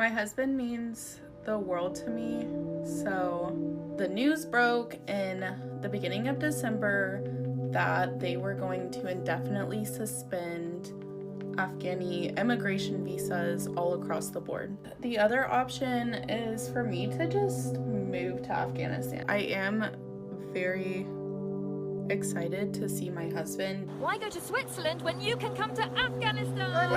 My husband means the world to me. So the news broke in the beginning of December that they were going to indefinitely suspend Afghani immigration visas all across the board. The other option is for me to just move to Afghanistan. I am very excited to see my husband. Why go to Switzerland when you can come to Afghanistan?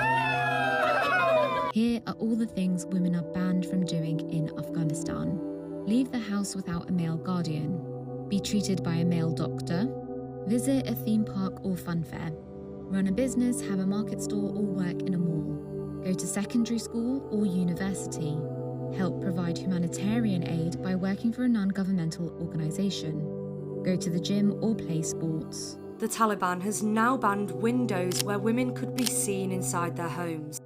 Here are all the things women are banned from doing in Afghanistan. Leave the house without a male guardian. Be treated by a male doctor. Visit a theme park or fun fair. Run a business, have a market stall or work in a mall. Go to secondary school or university. Help provide humanitarian aid by working for a non-governmental organisation. Go to the gym or play sports. The Taliban has now banned windows where women could be seen inside their homes.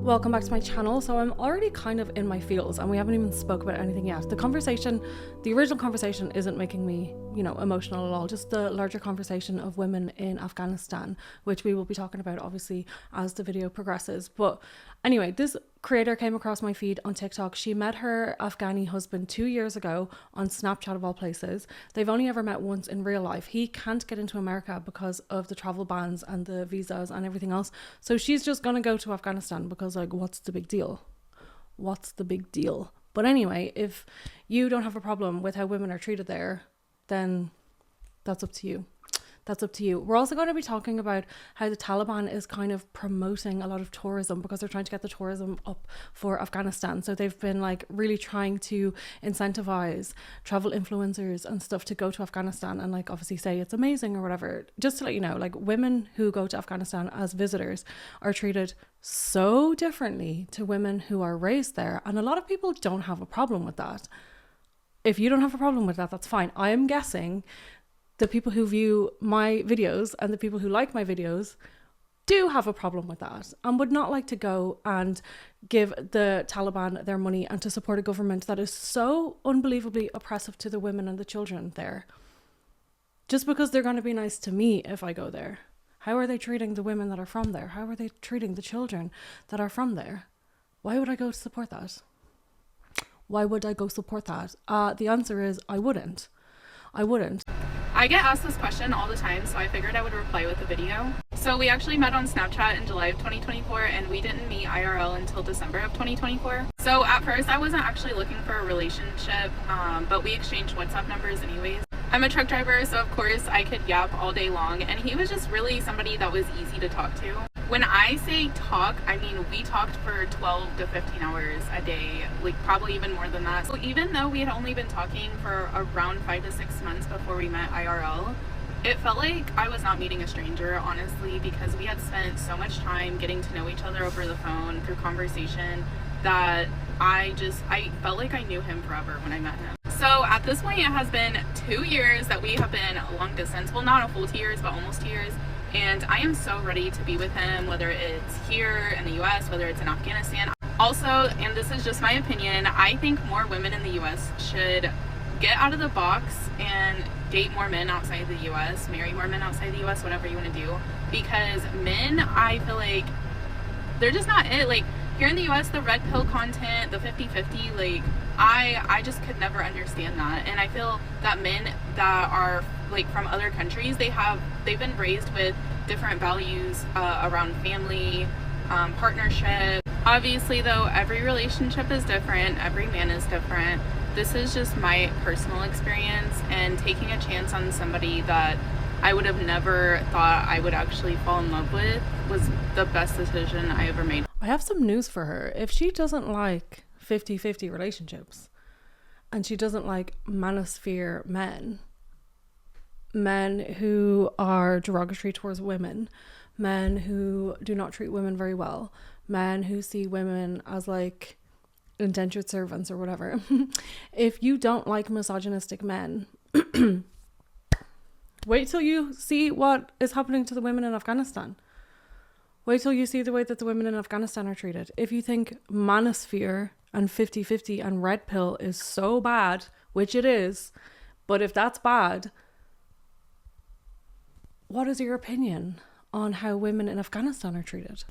Welcome back to my channel. So I'm already kind of in my feels and we haven't even spoke about anything yet. The original conversation isn't making me, emotional at all. Just the larger conversation of women in Afghanistan, which we will be talking about obviously as the video progresses. But anyway, this creator came across my feed on TikTok. She met her Afghani husband 2 years ago on Snapchat of all places. They've only ever met once in real life. He can't get into America because of the travel bans and the visas and everything else. So she's just gonna go to Afghanistan because what's the big deal? What's the big deal? But anyway, if you don't have a problem with how women are treated there, then that's up to you. That's up to you. We're also going to be talking about how the Taliban is kind of promoting a lot of tourism because they're trying to get the tourism up for Afghanistan. So they've been really trying to incentivize travel influencers and stuff to go to Afghanistan and obviously say it's amazing or whatever. Just to let you know, women who go to Afghanistan as visitors are treated so differently to women who are raised there. And a lot of people don't have a problem with that. If you don't have a problem with that, that's fine. I am guessing the people who view my videos and the people who like my videos do have a problem with that and would not like to go and give the Taliban their money and to support a government that is so unbelievably oppressive to the women and the children there. Just because they're going to be nice to me if I go there. How are they treating the women that are from there? How are they treating the children that are from there? Why would I go to support that? Why would I go support that? The answer is I wouldn't. I get asked this question all the time, so I figured I would reply with a video. So we actually met on Snapchat in July of 2024 and we didn't meet IRL until December of 2024. So at first I wasn't actually looking for a relationship, but we exchanged WhatsApp numbers anyways. I'm a truck driver, so of course I could yap all day long, and he was just really somebody that was easy to talk to. When I say talk, I mean we talked for 12 to 15 hours a day, probably even more than that. So even though we had only been talking for around 5 to 6 months before we met IRL, it felt like I was not meeting a stranger, honestly, because we had spent so much time getting to know each other over the phone through conversation that I felt like I knew him forever when I met him. So at this point, it has been 2 years that we have been long distance. Well, not a full 2 years, but almost 2 years. And I am so ready to be with him, whether it's here in the US, whether it's in Afghanistan. Also, and this is just my opinion, I think more women in the US should get out of the box and date more men outside the US, marry more men outside the US, whatever you want to do. Because men, I feel like they're just not it. Here in the US, the red pill content, the 50-50, I just could never understand that. And I feel that men that are from other countries, they've been raised with different values around family, partnership. Obviously though, every relationship is different, every man is different. This is just my personal experience, and taking a chance on somebody that I would have never thought I would actually fall in love with was the best decision I ever made. I have some news for her. If she doesn't like 50-50 relationships and she doesn't like manosphere men who are derogatory towards women, men who do not treat women very well, men who see women as indentured servants or whatever. If you don't like misogynistic men, wait till you see what is happening to the women in Afghanistan. Wait till you see the way that the women in Afghanistan are treated. If you think manosphere and 50-50 and red pill is so bad, which it is, but if that's bad, what is your opinion on how women in Afghanistan are treated?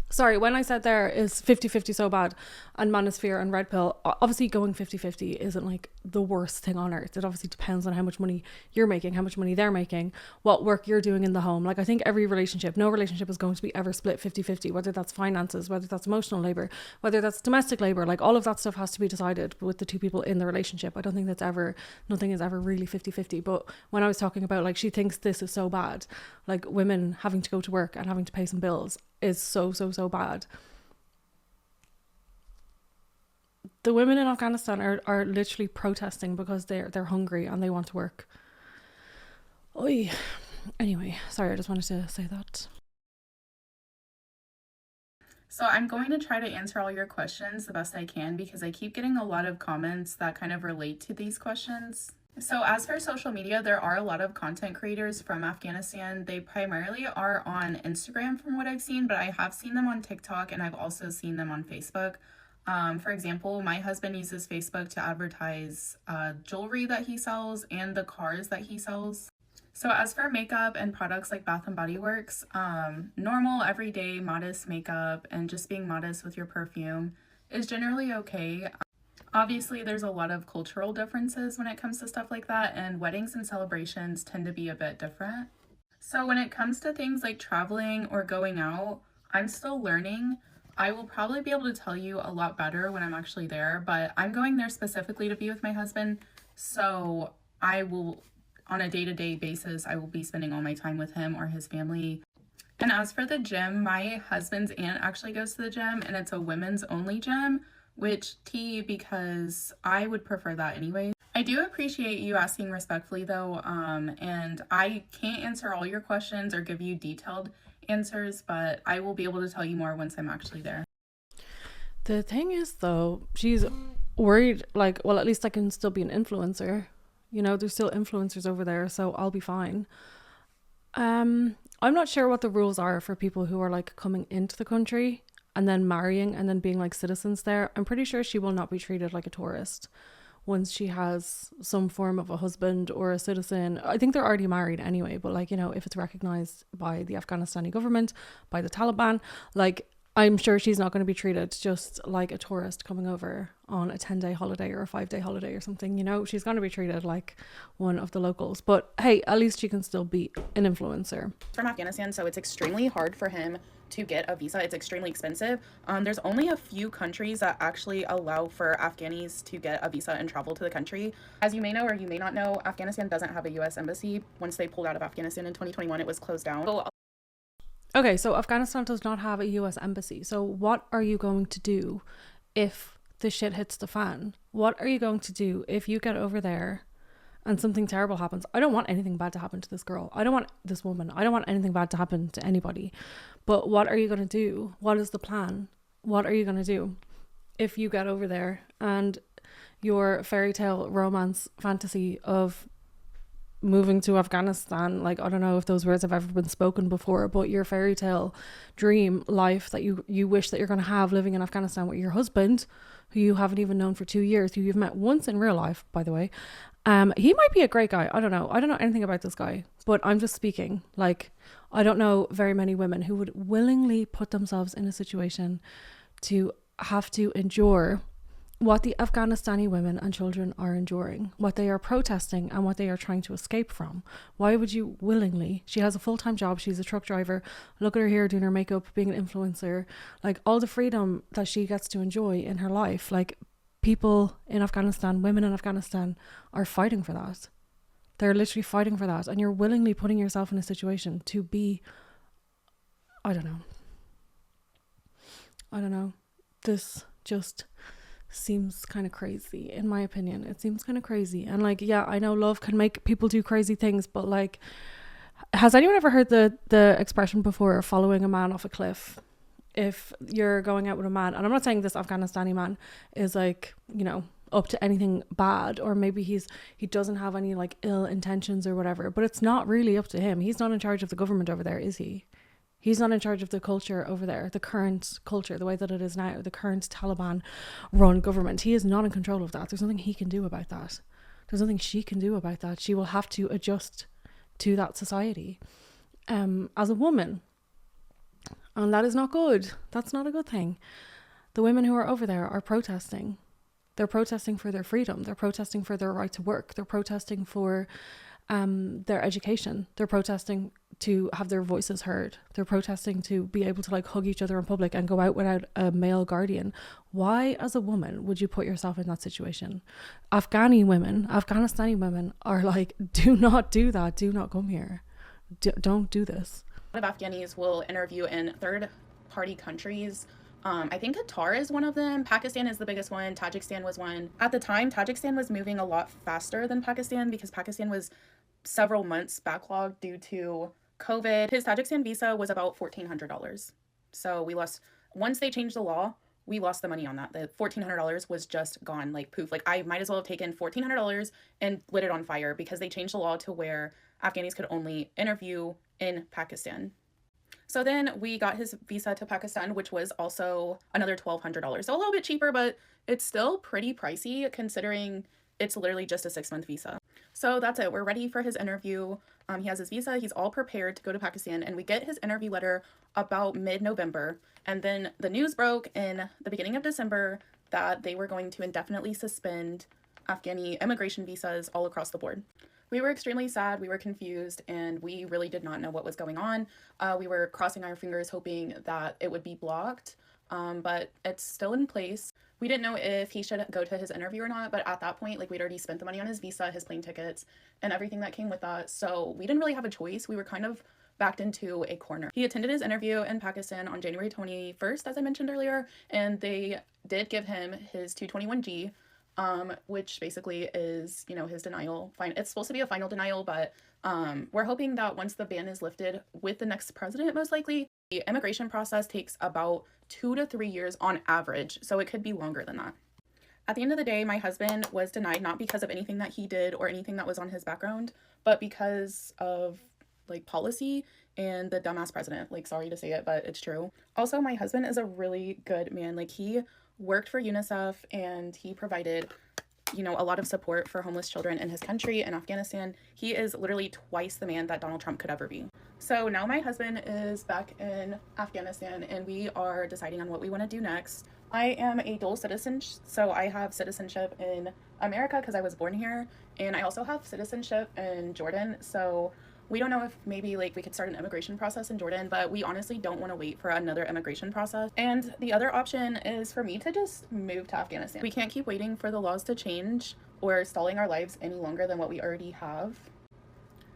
Sorry, when I said there is 50-50 so bad and manosphere and red pill, obviously going 50-50 isn't like the worst thing on earth. It obviously depends on how much money you're making, how much money they're making, what work you're doing in the home. Like I think every relationship, no relationship is going to be ever split 50-50, whether that's finances, whether that's emotional labor, whether that's domestic labor, like all of that stuff has to be decided with the two people in the relationship. I don't think nothing is ever really 50-50. But when I was talking about like, she thinks this is so bad, like women having to go to work and having to pay some bills is so bad. The women in Afghanistan are literally protesting because they're hungry and they want to work. Oy. Anyway, sorry, I just wanted to say that. So I'm going to try to answer all your questions the best I can because I keep getting a lot of comments that kind of relate to these questions. So as for social media, there are a lot of content creators from Afghanistan. They primarily are on Instagram from what I've seen, but I have seen them on TikTok and I've also seen them on Facebook. For example, my husband uses Facebook to advertise jewelry that he sells and the cars that he sells. So as for makeup and products like Bath and Body Works, normal, everyday, modest makeup and just being modest with your perfume is generally okay. Obviously, there's a lot of cultural differences when it comes to stuff like that, and weddings and celebrations tend to be a bit different. So when it comes to things like traveling or going out, I'm still learning. I will probably be able to tell you a lot better when I'm actually there, but I'm going there specifically to be with my husband, so I will, on a day-to-day basis, I will be spending all my time with him or his family. And as for the gym, my husband's aunt actually goes to the gym, and it's a women's only gym, which tea, because I would prefer that anyway. I do appreciate you asking respectfully though, and I can't answer all your questions or give you detailed answers, but I will be able to tell you more once I'm actually there. The thing is though, she's worried like, well, at least I can still be an influencer. You know, there's still influencers over there, so I'll be fine. I'm not sure what the rules are for people who are like coming into the country and then marrying and then being like citizens there. I'm pretty sure she will not be treated like a tourist once she has some form of a husband or a citizen. I think they're already married anyway, but like, you know, if it's recognized by the Afghanistani government, by the Taliban, like I'm sure she's not going to be treated just like a tourist coming over on a 10-day holiday or a 5-day holiday or something. You know, she's going to be treated like one of the locals. But hey, at least she can still be an influencer. From Afghanistan, so it's extremely hard for him to get a visa. It's extremely expensive. There's only a few countries that actually allow for Afghanis to get a visa and travel to the country. As you may know or you may not know, Afghanistan doesn't have a US embassy. Once they pulled out of Afghanistan in 2021, it was closed down. Okay, so Afghanistan does not have a US embassy. So what are you going to do if the shit hits the fan? What are you going to do if you get over there and something terrible happens? I don't want anything bad to happen to this girl. I don't want this woman. I don't want anything bad to happen to anybody. But what are you going to do? What is the plan? What are you going to do if you get over there and your fairy tale romance fantasy of moving to Afghanistan, like I don't know if those words have ever been spoken before, but your fairy tale dream life that you wish that you're going to have living in Afghanistan with your husband, who you haven't even known for 2 years, who you've met once in real life, by the way. He might be a great guy. I don't know anything about this guy, but I'm just speaking. Like, I don't know very many women who would willingly put themselves in a situation to have to endure what the Afghanistani women and children are enduring, what they are protesting and what they are trying to escape from. Why would you willingly? She has a full-time job. She's a truck driver. Look at her here doing her makeup, being an influencer, like all the freedom that she gets to enjoy in her life. Like, people in Afghanistan, women in Afghanistan are fighting for that. They're literally fighting for that. And you're willingly putting yourself in a situation to be, I don't know. This just seems kind of crazy, in my opinion. It seems kind of crazy. And like, yeah, I know love can make people do crazy things, but like, has anyone ever heard the expression before, following a man off a cliff? If you're going out with a man, and I'm not saying this Afghanistani man is like, you know, up to anything bad, or maybe he doesn't have any like ill intentions or whatever, but it's not really up to him. He's not in charge of the government over there, is he? He's not in charge of the culture over there, the current culture, the way that it is now, the current Taliban run government. He is not in control of that. There's nothing he can do about that. There's nothing she can do about that. She will have to adjust to that society as a woman. And that is not good. That's not a good thing. The women who are over there are protesting. They're protesting for their freedom. They're protesting for their right to work. They're protesting for their education. They're protesting to have their voices heard. They're protesting to be able to like hug each other in public and go out without a male guardian. Why, as a woman, would you put yourself in that situation? Afghani women, Afghanistani women are like, do not do that. Do not come here. Don't do this. A lot of Afghanis will interview in third-party countries. I think Qatar is one of them. Pakistan is the biggest one. Tajikistan was one. At the time, Tajikistan was moving a lot faster than Pakistan because Pakistan was several months backlogged due to COVID. His Tajikistan visa was about $1,400. So we lost, once they changed the law, we lost the money on that. The $1,400 was just gone, like poof. Like I might as well have taken $1,400 and lit it on fire because they changed the law to where Afghanis could only interview in Pakistan. So then we got his visa to Pakistan, which was also another $1,200. So a little bit cheaper, but it's still pretty pricey considering it's literally just a 6-month visa. So that's it. We're ready for his interview. He has his visa. He's all prepared to go to Pakistan, and we get his interview letter about mid-November. And then the news broke in the beginning of December that they were going to indefinitely suspend Afghani immigration visas all across the board. We were extremely sad, we were confused, and we really did not know what was going on. We were crossing our fingers hoping that it would be blocked, but it's still in place. We didn't know if he should go to his interview or not, but at that point, like we'd already spent the money on his visa, his plane tickets, and everything that came with that, so we didn't really have a choice. We were kind of backed into a corner. He attended his interview in Pakistan on January 21st, as I mentioned earlier, and they did give him his 221G, which basically is, you know, his denial. Fine, it's supposed to be a final denial, but we're hoping that once the ban is lifted with the next president, most likely, the immigration process takes about 2 to 3 years on average, so it could be longer than that. At the end of the day, my husband was denied not because of anything that he did or anything that was on his background, but because of like policy and the dumbass president. Like, sorry to say it, but it's true. Also, my husband is a really good man. Like, he worked for UNICEF and he provided, you know, a lot of support for homeless children in his country in Afghanistan. He is literally twice the man that Donald Trump could ever be. So now my husband is back in Afghanistan and we are deciding on what we want to do next. I am a dual citizen, so I have citizenship in America because I was born here, and I also have citizenship in Jordan. So we don't know if maybe like we could start an immigration process in Jordan, but we honestly don't want to wait for another immigration process. And the other option is for me to just move to Afghanistan. We can't keep waiting for the laws to change or stalling our lives any longer than what we already have.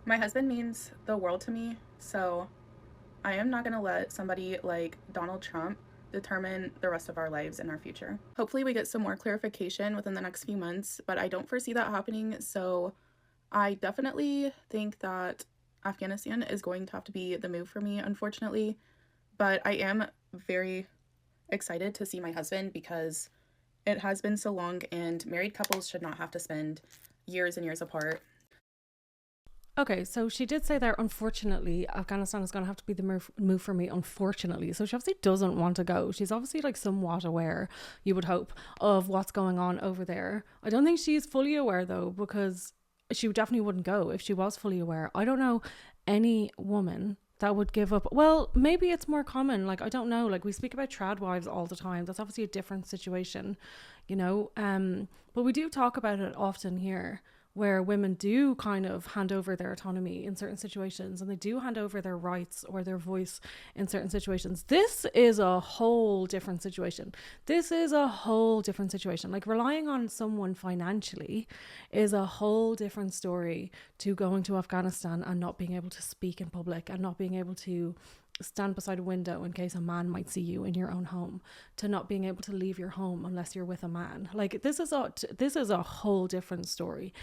My husband means the world to me, so I am not going to let somebody like Donald Trump determine the rest of our lives and our future. Hopefully we get some more clarification within the next few months, but I don't foresee that happening, so I definitely think that Afghanistan is going to have to be the move for me, unfortunately, but I am very excited to see my husband because it has been so long and married couples should not have to spend years and years apart. Okay, so she did say there, unfortunately, Afghanistan is going to have to be the move for me, unfortunately. So she obviously doesn't want to go. She's obviously like somewhat aware, you would hope, of what's going on over there. I don't think she's fully aware though, because she definitely wouldn't go if she was fully aware. I don't know any woman that would give up. Well, maybe it's more common. Like, I don't know. Like, we speak about trad wives all the time. That's obviously a different situation, you know. But we do talk about it often here, where women do kind of hand over their autonomy in certain situations, and they do hand over their rights or their voice in certain situations. This is a whole different situation. Like, relying on someone financially is a whole different story to going to Afghanistan and not being able to speak in public and not being able to stand beside a window in case a man might see you in your own home, to not being able to leave your home unless you're with a man. Like, this is a whole different story.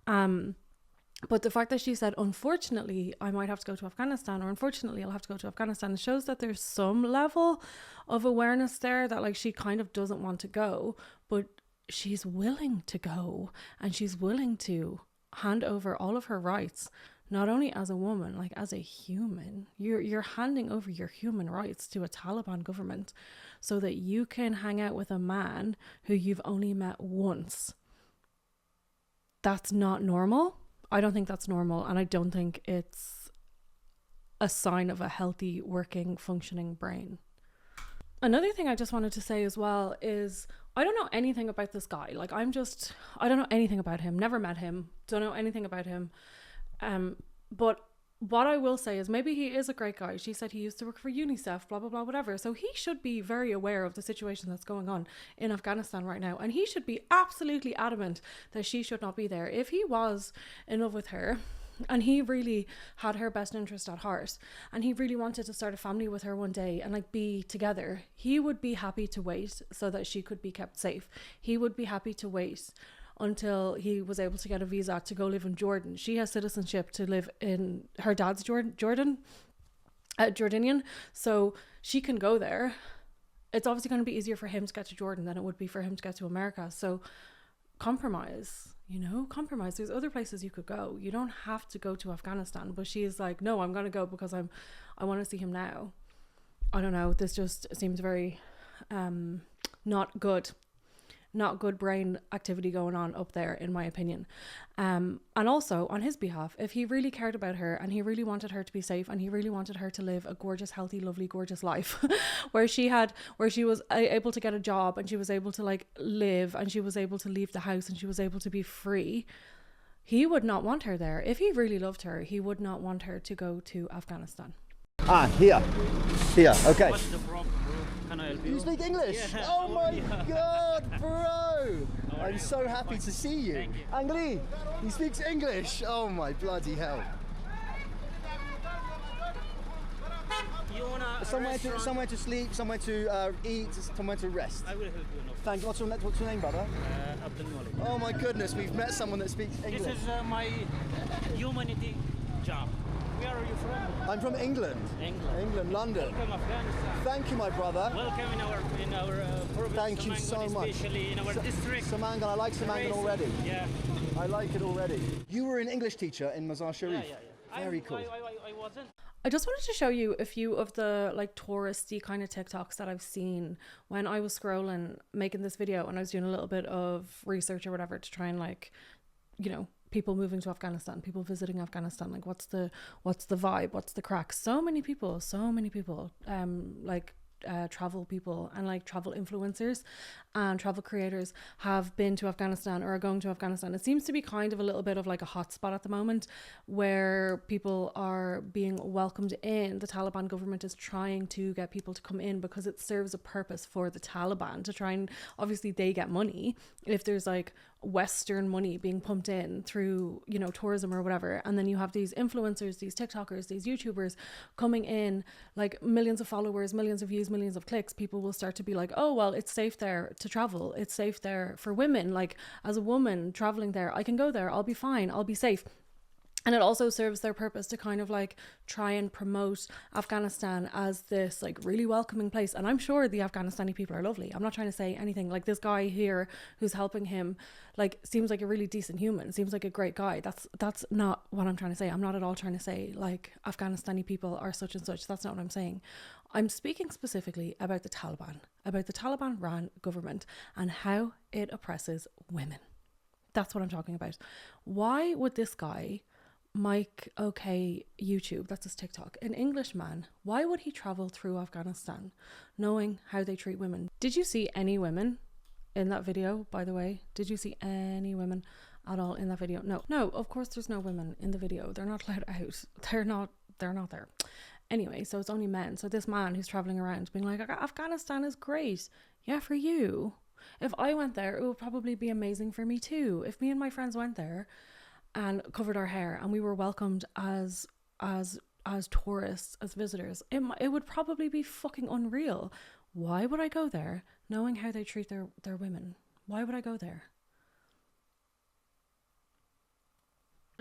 But the fact that she said, unfortunately, I might have to go to Afghanistan, or unfortunately, I'll have to go to Afghanistan, shows that there's some level of awareness there that like she kind of doesn't want to go, but she's willing to go and she's willing to hand over all of her rights not only as a woman, like as a human. You're handing over your human rights to a Taliban government so that you can hang out with a man who you've only met once. That's not normal. I don't think that's normal, and I don't think it's a sign of a healthy, working, functioning brain. Another thing I just wanted to say as well is I don't know anything about this guy. Like, I don't know anything about him. Never met him. Don't know anything about him. But what I will say is maybe he is a great guy. She said he used to work for UNICEF, blah, blah, blah, whatever. So he should be very aware of the situation that's going on in Afghanistan right now. And he should be absolutely adamant that she should not be there. If he was in love with her, and he really had her best interest at heart, and he really wanted to start a family with her one day and like be together, he would be happy to wait so that she could be kept safe. He would be happy to wait until he was able to get a visa to go live in Jordan. She has citizenship to live in, her dad's Jordanian, so she can go there. It's obviously going to be easier for him to get to Jordan than it would be for him to get to America. So compromise. Compromise. There's other places you could go. You don't have to go to Afghanistan. But she's like, no, I'm going to go because I want to see him now. I don't know. This just seems very not good brain activity going on up there, in my opinion. And also on his behalf, if he really cared about her and he really wanted her to be safe and he really wanted her to live a gorgeous, healthy, lovely, gorgeous life where she was able to get a job and she was able to like live and she was able to leave the house and she was able to be free, he would not want her there. If he really loved her, he would not want her to go to Afghanistan. Here, okay. What's the problem, bro? Can I help you? You speak English? Yeah. Oh my god, bro! I'm so happy to see you. Thank you. Angli, he speaks English. Oh my bloody hell. You wanna Somewhere to sleep, somewhere to eat, somewhere to rest. I will help you. No. Thank you. What's your name, brother? Abdul Malik. Oh my goodness, we've met someone that speaks English. This is my humanity job. Where are you from? I'm from England. England, London. Welcome Afghanistan. Thank you, my brother. Welcome in our province. Thank you so much. Especially in our district. Samangan, I like Samangan already. Yeah. I like it already. You were an English teacher in Mazar Sharif. Yeah. Very cool. I wasn't. I just wanted to show you a few of the like touristy kind of TikToks that I've seen when I was scrolling, making this video, and I was doing a little bit of research or whatever to try and like, people moving to Afghanistan, people visiting Afghanistan, like what's the vibe, what's the crack. So many people travel people and like travel influencers and travel creators have been to Afghanistan or are going to Afghanistan. It seems to be kind of a little bit of like a hotspot at the moment where people are being welcomed in. The Taliban government is trying to get people to come in because it serves a purpose for the Taliban to try and, obviously they get money if there's like Western money being pumped in through, tourism or whatever. And then you have these influencers, these TikTokers, these YouTubers coming in, like millions of followers, millions of views, millions of clicks. People will start to be like, oh, well, it's safe there to travel. It's safe there for women. Like as a woman traveling there, I can go there. I'll be fine. I'll be safe. And it also serves their purpose to kind of like try and promote Afghanistan as this like really welcoming place. And I'm sure the Afghanistani people are lovely. I'm not trying to say anything. Like this guy here who's helping him, like seems like a really decent human, seems like a great guy. That's not what I'm trying to say. I'm not at all trying to say like Afghanistani people are such and such. That's not what I'm saying. I'm speaking specifically about the Taliban ran government and how it oppresses women. That's what I'm talking about. Why would this guy, Mike OK YouTube, that's his TikTok, an English man, why would he travel through Afghanistan knowing how they treat women? Did you see any women in that video, by the way? Did you see any women at all in that video? No, of course there's no women in the video. They're not allowed out. They're not there. Anyway, so it's only men. So this man who's traveling around being like, Afghanistan is great. Yeah, for you. If I went there, it would probably be amazing for me too. If me and my friends went there and covered our hair and we were welcomed as tourists, as visitors, it would probably be fucking unreal. Why would I go there knowing how they treat their women? Why would I go there?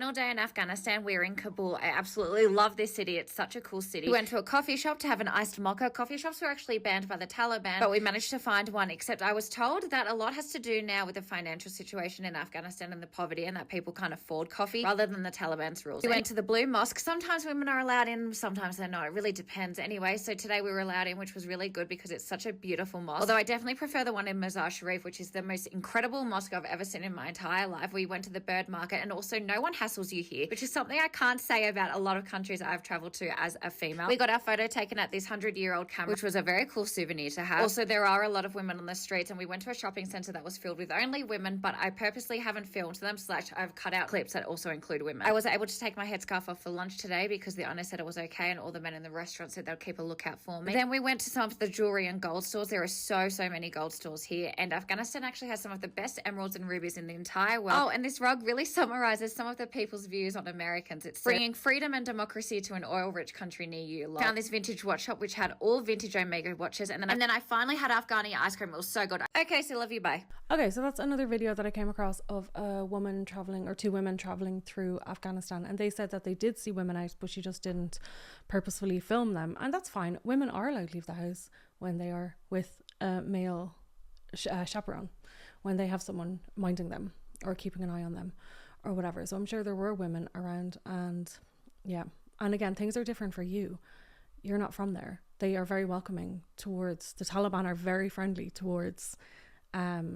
All day in Afghanistan, we're in Kabul. I absolutely love this city. It's such a cool city. We went to a coffee shop to have an iced mocha. Coffee shops were actually banned by the Taliban, but we managed to find one, except I was told that a lot has to do now with the financial situation in Afghanistan and the poverty, and that people can't afford coffee rather than the Taliban's rules. We went to the Blue Mosque. Sometimes women are allowed in, sometimes they're not. It really depends anyway. So today we were allowed in, which was really good because it's such a beautiful mosque. Although I definitely prefer the one in Mazar Sharif, which is the most incredible mosque I've ever seen in my entire life. We went to the bird market, and also no one hassles you here, which is something I can't say about a lot of countries I've traveled to as a female. We got our photo taken at this 100-year-old camera, which was a very cool souvenir to have. Also, there are a lot of women on the streets, and we went to a shopping centre that was filled with only women, but I purposely haven't filmed them, / I've cut out clips that also include women. I was able to take my headscarf off for lunch today because the owner said it was okay, and all the men in the restaurant said they'll keep a lookout for me. Then we went to some of the jewellery and gold stores. There are so many gold stores here, and Afghanistan actually has some of the best emeralds and rubies in the entire world. Oh, and this rug really summarises some of the people's views on Americans. It's bringing freedom and democracy to an oil-rich country near you. Found this vintage watch shop which had all vintage Omega watches, and then I finally had Afghani ice cream. It was so good. Okay, so love you, bye. Okay, so that's another video that I came across of a woman traveling, or two women traveling through Afghanistan, and they said that they did see women out, but she just didn't purposefully film them, and that's fine. Women are allowed to leave the house when they are with a male chaperone, when they have someone minding them or keeping an eye on them or whatever. So I'm sure there were women around, and yeah. And again, things are different for you. You're not from there. They are very welcoming towards, the Taliban are very friendly towards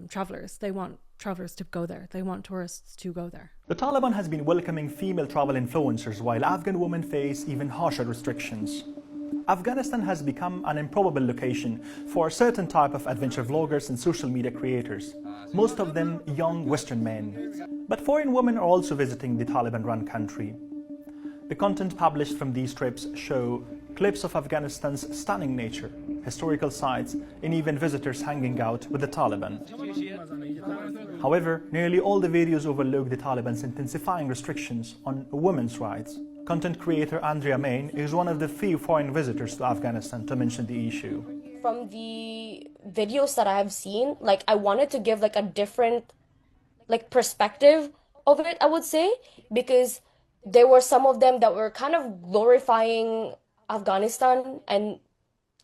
travelers. They want travelers to go there. They want tourists to go there. The Taliban has been welcoming female travel influencers, while Afghan women face even harsher restrictions. Afghanistan has become an improbable location for a certain type of adventure vloggers and social media creators, most of them young Western men. But foreign women are also visiting the Taliban-run country. The content published from these trips show clips of Afghanistan's stunning nature, historical sites, and even visitors hanging out with the Taliban. However, nearly all the videos overlook the Taliban's intensifying restrictions on women's rights. Content creator Andrea Main is one of the few foreign visitors to Afghanistan to mention the issue. From the videos that I have seen, like, I wanted to give like a different perspective of it, I would say, because there were some of them that were kind of glorifying Afghanistan and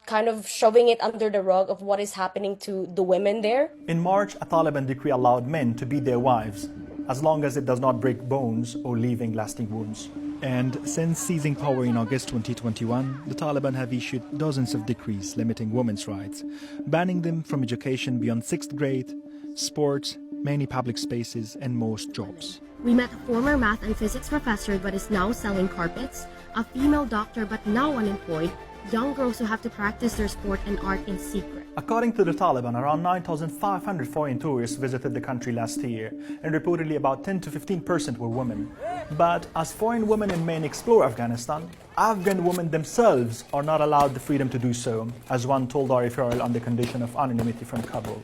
kind of shoving it under the rug of what is happening to the women there. In March, a Taliban decree allowed men to beat their wives, as long as it does not break bones or leaving lasting wounds. And since seizing power in August 2021, the Taliban have issued dozens of decrees limiting women's rights, banning them from education beyond 6th grade, sports, many public spaces, and most jobs. We met a former math and physics professor but is now selling carpets, a female doctor but now unemployed, young girls who have to practice their sport and art in secret. According to the Taliban, around 9,500 foreign tourists visited the country last year, and reportedly about 10 to 15% were women. But as foreign women and men explore Afghanistan, Afghan women themselves are not allowed the freedom to do so, as one told RFRL on the condition of anonymity from Kabul.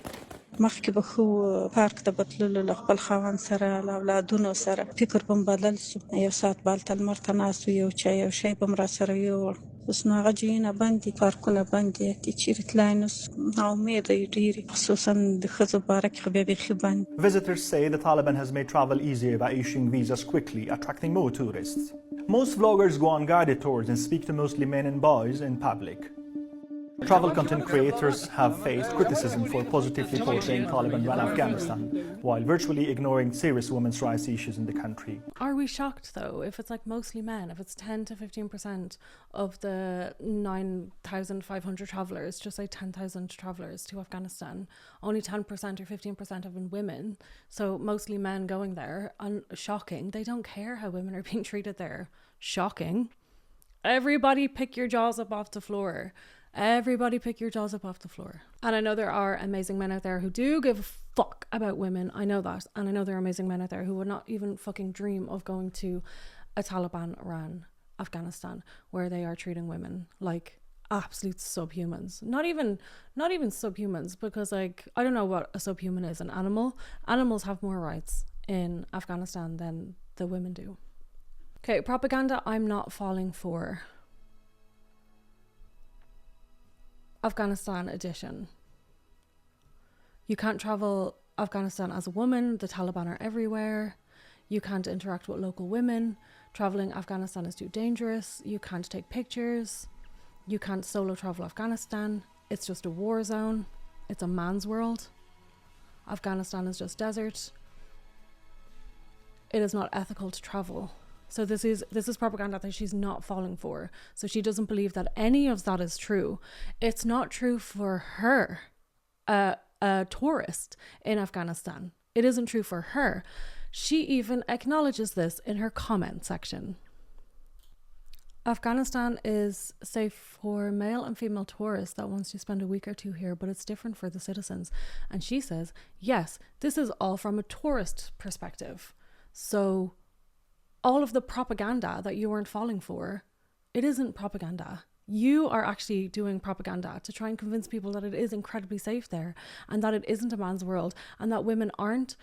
مخکې به خو پارک ته به تللو له خپل خاوند سره له اولادونو سره فکر به م بدل سو یو ساعت به هلته لمر ته ناست وو یو چای یو شی به م راسره یووړ اوس نو هغه ځایونه بند دي پارکونه بند دي چیرې تلای نشو ناامیده یو ډېرې خصوصا د ښځو په باره کې خو بیا بیخي بند. Visitors say the Taliban has made travel easier by issuing visas quickly, attracting more tourists. Most vloggers go on guided tours and speak to mostly men and boys in public. Travel content creators have faced criticism for positively portraying Taliban-run Afghanistan, while virtually ignoring serious women's rights issues in the country. Are we shocked though, if it's like mostly men, if it's 10 to 15% of the 9,500 travellers, just like 10,000 travellers to Afghanistan, only 10% or 15% have been women, so mostly men going there, and shocking, they don't care how women are being treated there. Shocking. Everybody pick your jaws up off the floor. Everybody pick your jaws up off the floor. And I know there are amazing men out there who do give a fuck about women. I know that. And I know there are amazing men out there who would not even fucking dream of going to a Taliban-run Afghanistan where they are treating women like absolute subhumans. Not even subhumans, because like, I don't know what a subhuman is. An animal. Animals have more rights in Afghanistan than the women do. Okay, propaganda I'm not falling for. Afghanistan edition. You can't travel Afghanistan as a woman. The Taliban are everywhere. You can't interact with local women. Traveling Afghanistan is too dangerous. You can't take pictures. You can't solo travel Afghanistan. It's just a war zone. It's a man's world. Afghanistan is just desert. It is not ethical to travel. So this is propaganda that she's not falling for. So she doesn't believe that any of that is true. It's not true for her, a tourist in Afghanistan. It isn't true for her. She even acknowledges this in her comment section. Afghanistan is safe for male and female tourists that wants to spend a week or two here, but it's different for the citizens. And she says, yes, this is all from a tourist perspective. So all of the propaganda that you weren't falling for, it isn't propaganda. You are actually doing propaganda to try and convince people that it is incredibly safe there and that it isn't a man's world and that women aren't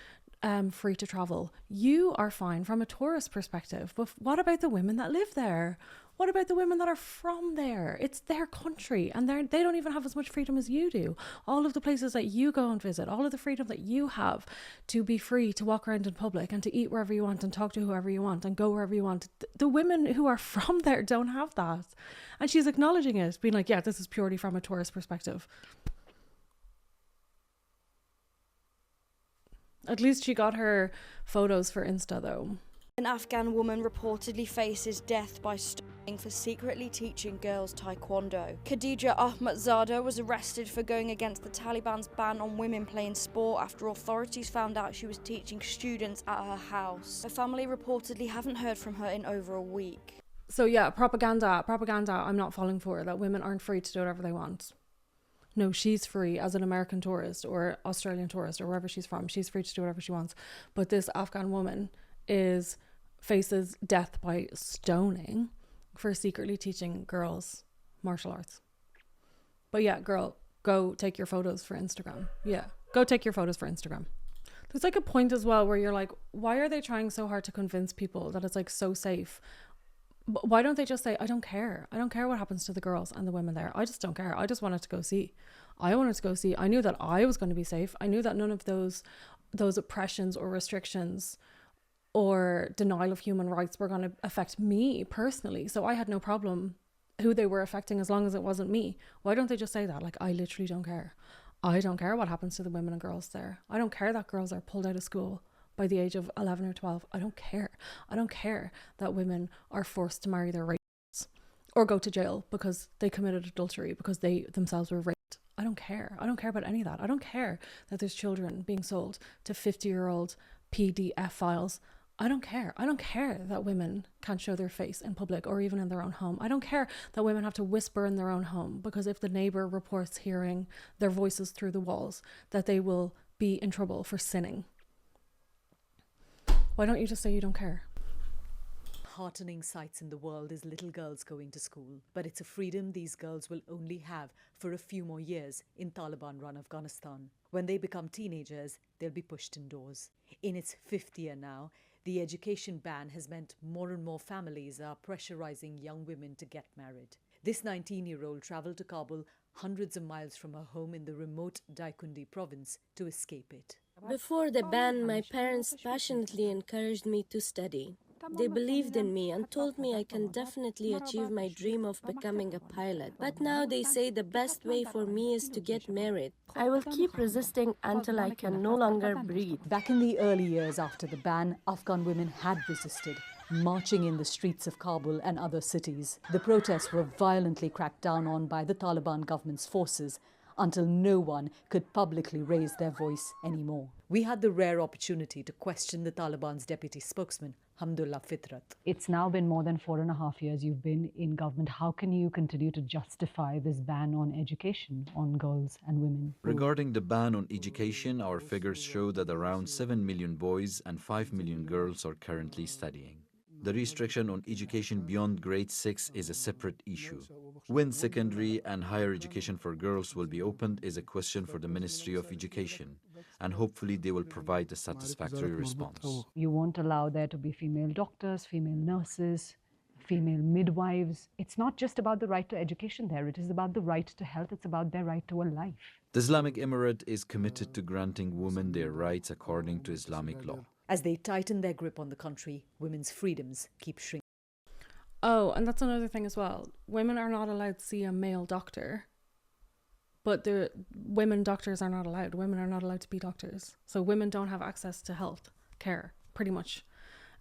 free to travel. You are fine from a tourist perspective, but what about the women that live there? What about the women that are from there? It's their country and they don't even have as much freedom as you do. All of the places that you go and visit, all of the freedom that you have to be free to walk around in public and to eat wherever you want and talk to whoever you want and go wherever you want. The women who are from there don't have that. And she's acknowledging it, being like, yeah, this is purely from a tourist perspective. At least she got her photos for Insta though. An Afghan woman reportedly faces death by stoning for secretly teaching girls taekwondo. Khadija Ahmadzada was arrested for going against the Taliban's ban on women playing sport after authorities found out she was teaching students at her house. Her family reportedly haven't heard from her in over a week. So yeah, propaganda I'm not falling for, that women aren't free to do whatever they want. No, she's free as an American tourist or Australian tourist or wherever she's from. She's free to do whatever she wants. But this Afghan woman faces death by stoning for secretly teaching girls martial arts. But yeah, girl, go take your photos for Instagram. Yeah, go take your photos for Instagram. There's like a point as well where you're like, why are they trying so hard to convince people that it's like so safe? Why don't they just say, I don't care. I don't care what happens to the girls and the women there. I just don't care. I just wanted to go see. I wanted to go see. I knew that I was going to be safe. I knew that none of those oppressions or restrictions or denial of human rights were going to affect me personally. So I had no problem who they were affecting as long as it wasn't me. Why don't they just say that? Like, I literally don't care. I don't care what happens to the women and girls there. I don't care that girls are pulled out of school by the age of 11 or 12. I don't care. I don't care that women are forced to marry their rapists or go to jail because they committed adultery because they themselves were raped. I don't care. I don't care about any of that. I don't care that there's children being sold to 50-year-old PDF files. I don't care. I don't care that women can't show their face in public or even in their own home. I don't care that women have to whisper in their own home because if the neighbor reports hearing their voices through the walls, that they will be in trouble for sinning. Why don't you just say you don't care? Heartening sights in the world is little girls going to school, but it's a freedom these girls will only have for a few more years in Taliban-run Afghanistan. When they become teenagers, they'll be pushed indoors. In its 5th year now, the education ban has meant more and more families are pressurizing young women to get married. This 19-year-old travelled to Kabul hundreds of miles from her home in the remote Daikundi province to escape it. Before the ban, my parents passionately encouraged me to study. They believed in me and told me I can definitely achieve my dream of becoming a pilot. But now they say the best way for me is to get married. I will keep resisting until I can no longer breathe. Back in the early years after the ban, Afghan women had resisted, marching in the streets of Kabul and other cities. The protests were violently cracked down on by the Taliban government's forces until no one could publicly raise their voice anymore. We had the rare opportunity to question the Taliban's deputy spokesman, Hamdullah Fitrat. It's now been more than 4.5 years you've been in government. How can you continue to justify this ban on education on girls and women? Regarding the ban on education, our figures show that around 7 million boys and 5 million girls are currently studying. The restriction on education beyond grade 6 is a separate issue. When secondary and higher education for girls will be opened is a question for the Ministry of Education, and hopefully they will provide a satisfactory response. You won't allow there to be female doctors, female nurses, female midwives. It's not just about the right to education there. It is about the right to health. It's about their right to a life. The Islamic Emirate is committed to granting women their rights according to Islamic law. As they tighten their grip on the country, women's freedoms keep shrinking. Oh, and that's another thing as well. Women are not allowed to see a male doctor, but the women doctors are not allowed. Women are not allowed to be doctors. So women don't have access to health care, pretty much.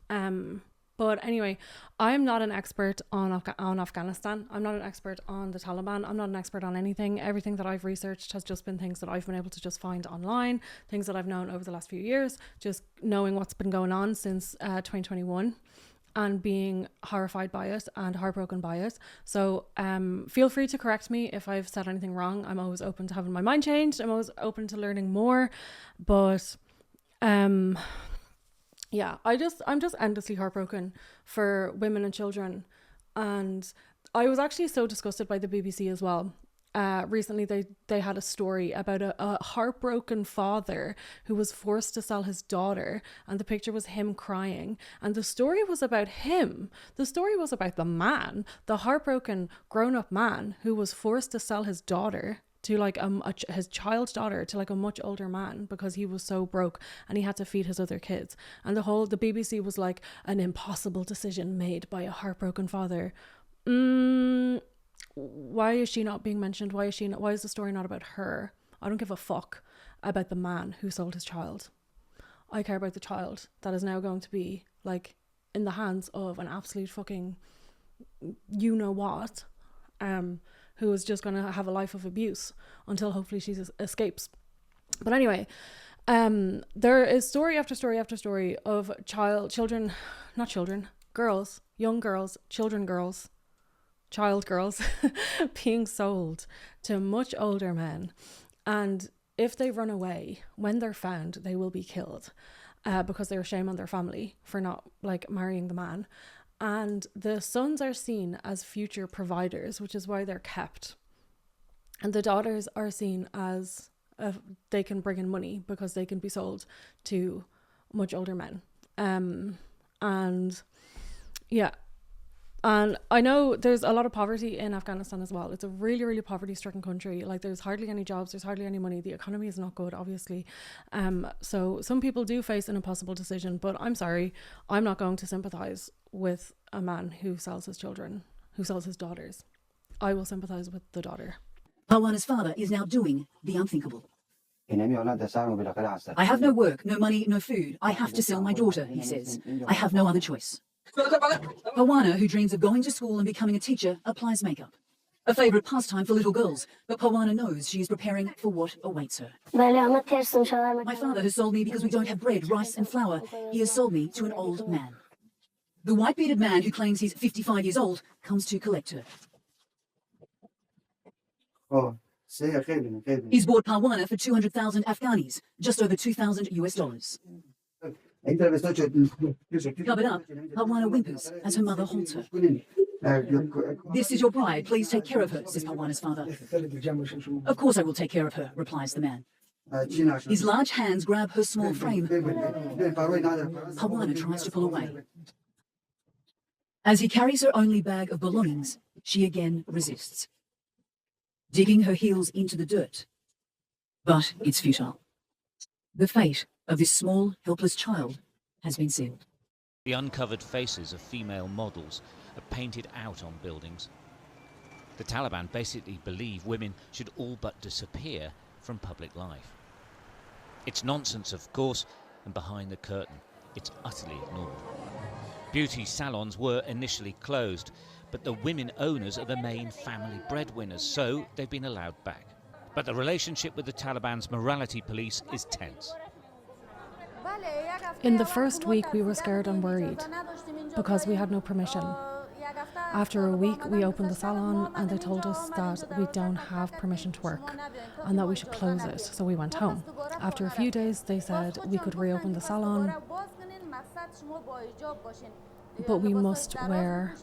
But anyway, I'm not an expert on Afghanistan. I'm not an expert on the Taliban. I'm not an expert on anything. Everything that I've researched has just been things that I've been able to just find online, things that I've known over the last few years, just knowing what's been going on since 2021 and being horrified by it and heartbroken by it. So feel free to correct me if I've said anything wrong. I'm always open to having my mind changed. I'm always open to learning more. But yeah, I'm just endlessly heartbroken for women and children. And I was actually so disgusted by the BBC as well. Recently they had a story about a heartbroken father who was forced to sell his daughter, and the picture was him crying, and the story was about him. The story was about the man, the heartbroken grown-up man who was forced to sell his daughter to like his child's daughter to like a much older man because he was so broke and he had to feed his other kids. And the BBC was like, an impossible decision made by a heartbroken father. Why is she not being mentioned? Why is the story not about her? I don't give a fuck about the man who sold his child. I care about the child that is now going to be like in the hands of an absolute fucking you know what, who is just going to have a life of abuse until hopefully she escapes. But anyway, there is story after story after story of young girls, child girls being sold to much older men. And if they run away, when they're found, they will be killed because they're shame on their family for not like marrying the man. And the sons are seen as future providers, which is why they're kept. And the daughters are seen as they can bring in money because they can be sold to much older men. And yeah. And I know there's a lot of poverty in Afghanistan as well. It's a really, really poverty-stricken country. Like there's hardly any jobs, there's hardly any money. The economy is not good, obviously. So some people do face an impossible decision, but I'm sorry, I'm not going to sympathise with a man who sells his children, who sells his daughters. I will sympathise with the daughter. Parwana's father is now doing the unthinkable. I have no work, no money, no food. I have to sell my daughter, he says. I have no other choice. Parwana, who dreams of going to school and becoming a teacher, applies makeup. A favourite pastime for little girls, but Parwana knows she is preparing for what awaits her. My father has sold me because we don't have bread, rice and flour. He has sold me to an old man. The white-bearded man who claims he's 55 years old comes to collect her. He's bought Parwana for 200,000 Afghanis, just over $2,000 US. Covered up, Parwana whimpers as her mother holds her. This is your bride, please take care of her, says Parwana's father. Of course I will take care of her, replies the man. His large hands grab her small frame. Parwana tries to pull away. As he carries her only bag of belongings, she again resists, digging her heels into the dirt. But it's futile. The fate of this small, helpless child has been sealed. The uncovered faces of female models are painted out on buildings. The Taliban basically believe women should all but disappear from public life. It's nonsense, of course, and behind the curtain, it's utterly ignored. Beauty salons were initially closed, but the women owners are the main family breadwinners, so they've been allowed back. But the relationship with the Taliban's morality police is tense. In the first week, we were scared and worried because we had no permission. After a week, we opened the salon and they told us that we don't have permission to work and that we should close it, so we went home. After a few days, they said we could reopen the salon, but we must wear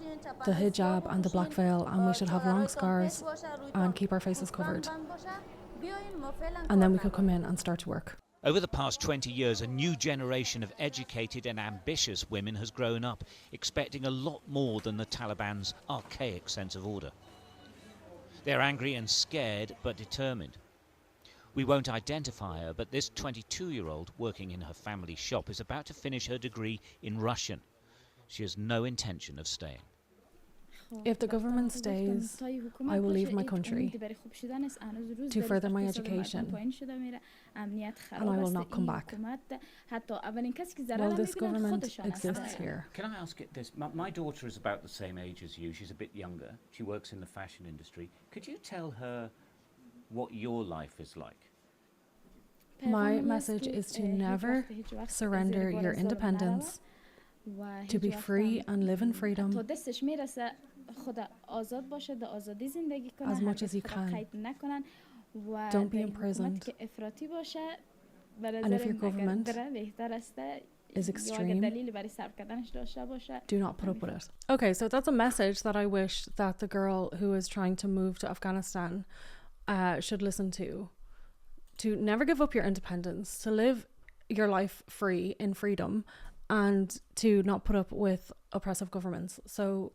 the hijab and the black veil, and we should have long scarves and keep our faces covered. And then we could come in and start to work. Over the past 20 years, a new generation of educated and ambitious women has grown up, expecting a lot more than the Taliban's archaic sense of order. They're angry and scared, but determined. We won't identify her, but this 22-year-old working in her family shop is about to finish her degree in Russian. She has no intention of staying. If the government stays, I will leave my country to further my education, and I will not come back. Well, this government exists here. Can I ask it this? My daughter is about the same age as you. She's a bit younger. She works in the fashion industry. Could you tell her what your life is like? My message is to never surrender your independence, to be free and live in freedom as much as you can. Don't be imprisoned. And if your government is extreme, do not put up with it. Okay, so that's a message that I wish that the girl who is trying to move to Afghanistan should listen to never give up your independence, to live your life free in freedom, and to not put up with oppressive governments. So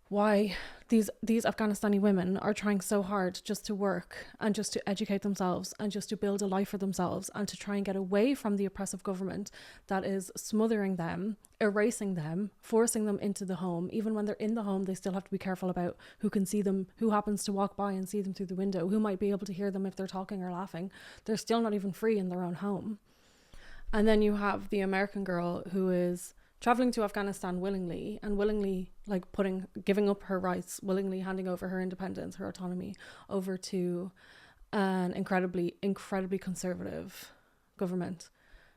why these Afghanistani women are trying so hard just to work and just to educate themselves and just to build a life for themselves and to try and get away from the oppressive government that is smothering them, erasing them, forcing them into the home. Even when they're in the home, they still have to be careful about who can see them, who happens to walk by and see them through the window, who might be able to hear them if they're talking or laughing. They're still not even free in their own home. And then you have the American girl who is traveling to Afghanistan willingly and like giving up her rights, willingly handing over her independence, her autonomy over to an incredibly conservative government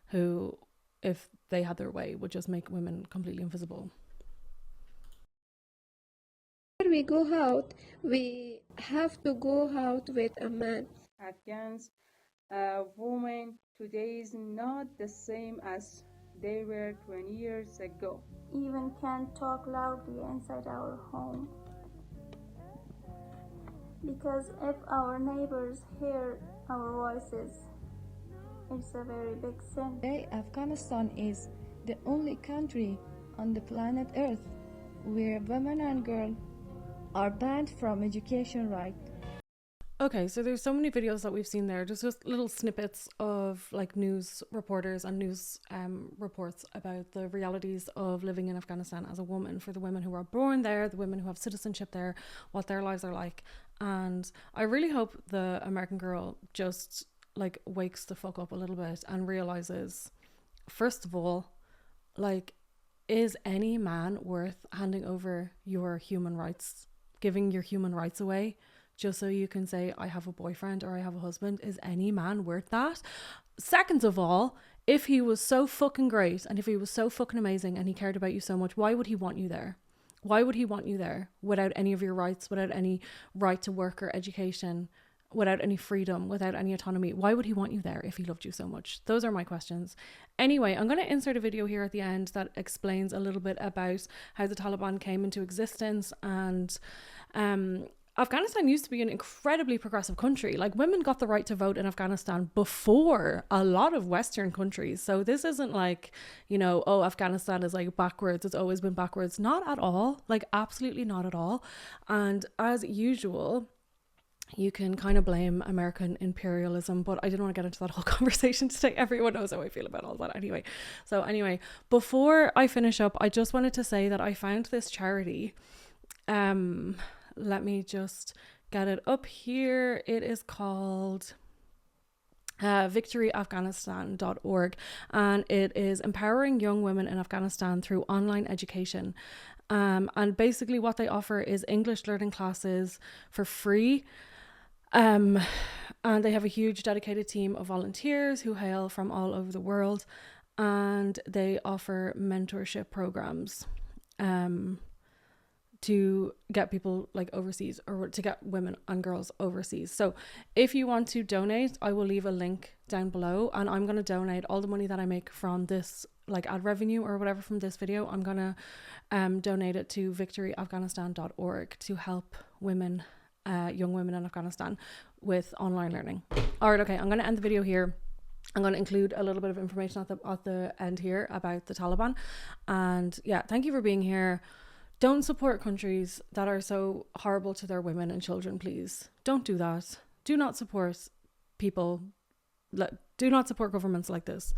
who, if they had their way, would just make women completely invisible. When we go out, we have to go out with a man. Afghans, women today is not the same as they were 20 years ago. Even can't talk loudly inside our home. Because if our neighbors hear our voices, it's a very big sin. Today, Afghanistan is the only country on the planet Earth where women and girls are banned from education right. Okay, so there's so many videos that we've seen there, just little snippets of like news reporters and news reports about the realities of living in Afghanistan as a woman, for the women who are born there, the women who have citizenship there, what their lives are like. And I really hope the American girl just like wakes the fuck up a little bit and realizes, first of all, like, is any man worth handing over your human rights, giving your human rights away, just so you can say, I have a boyfriend or I have a husband? Is any man worth that? Second of all, if he was so fucking great and if he was so fucking amazing and he cared about you so much, why would he want you there? Why would he want you there without any of your rights, without any right to work or education, without any freedom, without any autonomy? Why would he want you there if he loved you so much? Those are my questions. Anyway, I'm going to insert a video here at the end that explains a little bit about how the Taliban came into existence. And Afghanistan used to be an incredibly progressive country. Like, women got the right to vote in Afghanistan before a lot of Western countries. So this isn't like, you know, oh, Afghanistan is like backwards. It's always been backwards. Not at all. Like, absolutely not at all. And as usual, you can kind of blame American imperialism, but I didn't want to get into that whole conversation today. Everyone knows how I feel about all that anyway. So anyway, before I finish up, I just wanted to say that I found this charity. Let me just get it up here. It is called victoryafghanistan.org, and it is empowering young women in Afghanistan through online education. And basically what they offer is English learning classes for free. And they have a huge dedicated team of volunteers who hail from all over the world, and they offer mentorship programs to get people like overseas, or to get women and girls overseas. So if you want to donate, I will leave a link down below, and I'm going to donate all the money that I make from this, like ad revenue or whatever from this video. I'm going to donate it to victoryafghanistan.org to help women, young women in Afghanistan with online learning. All right, okay, I'm going to end the video here. I'm going to include a little bit of information at the end here about the Taliban. And yeah, thank you for being here. Don't support countries that are so horrible to their women and children, please. Don't do that. Do not support people, do not support governments like this.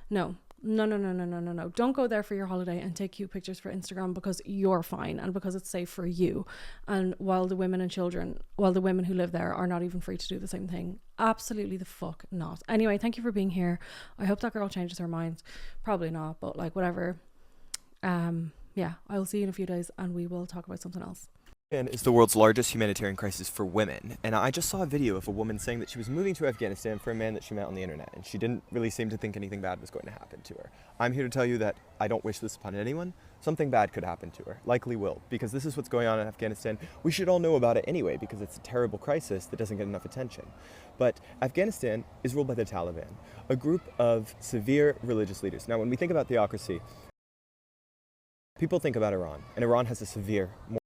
No. Don't go there for your holiday and take cute pictures for Instagram because you're fine and because it's safe for you. And while the women who live there are not even free to do the same thing. Absolutely the fuck not. Anyway, thank you for being here. I hope that girl changes her mind. Probably not, but like whatever. Yeah, I will see you in a few days and we will talk about something else. Is the world's largest humanitarian crisis for women, and I just saw a video of a woman saying that she was moving to Afghanistan for a man that she met on the internet, and she didn't really seem to think anything bad was going to happen to her. I'm here to tell you that I don't wish this upon anyone. Something bad could happen to her, likely will, because this is what's going on in Afghanistan. We should all know about it anyway, because it's a terrible crisis that doesn't get enough attention. But Afghanistan is ruled by the Taliban, a group of severe religious leaders. Now, when we think about theocracy, people think about Iran, and Iran has a severe